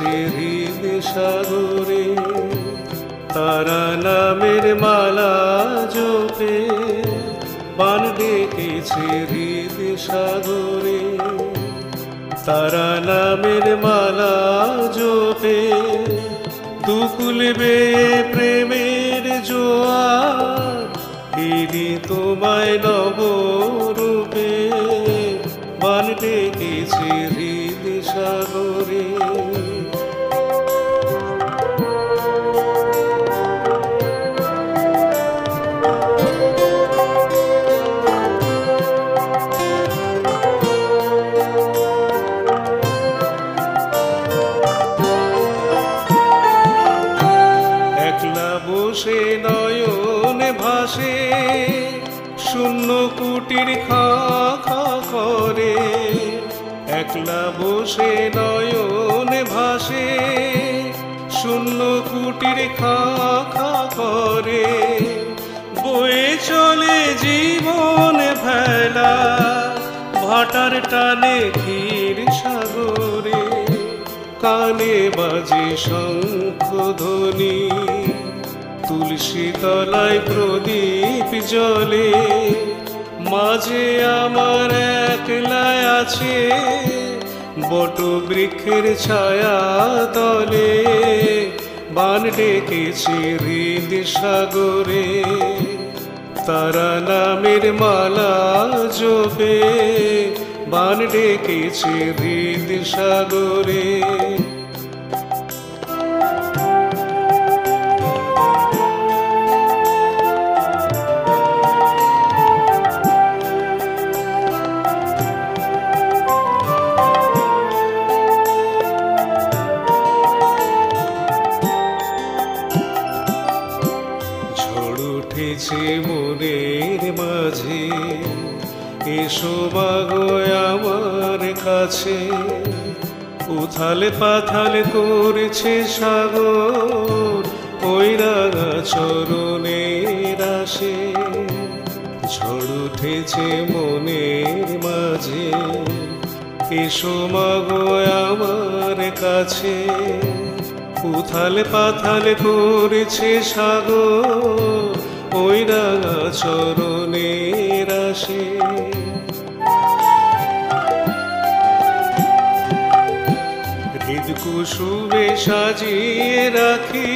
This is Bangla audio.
ডেকেছে হৃদ সাগরে, তারা নামের মালা জপে বান ডেকেছে হৃদ সাগরে, তারা নামের মালা জপে দুকুল বেয়ে প্রেমের জোয়ার এলি তোমায় নবরূপে বান ডেকেছে হৃদ সাগরে। একলা বসে নয়ন ভাসে শূন্য কুটির খা খা করে, একলা বসে নয়ন ভাসে শূন্য কুটির খা খা করে, বয়ে চলে জীবন ভেলা ভাটার টানে ক্ষীর সাগরে, কানে বাজে শঙ্খ ধ্বনি তুলসী তলায় প্রদীপ জ্বলে, মাঝে আমার একলা আছে বট বৃক্ষের ছায়া তলে বান ডেকেছে হৃদ সাগরে, তারা নামের মালা জপে বান ডেকেছে হৃদ সাগরে। ঝড় উঠেছে মনের মাঝে, এসো মাগো আমার কাছে, উথাল পাথাল করছে সাগর ওই রাঙা চরণের আসে, ঝড় উঠেছে মনের মাঝে, এসো মাগো আমার কাছে, উথাল পাথাল করছে সাগর ওই রাঙা চরণের আসে। হৃদ কুসুমে সাজিয়ে রাখি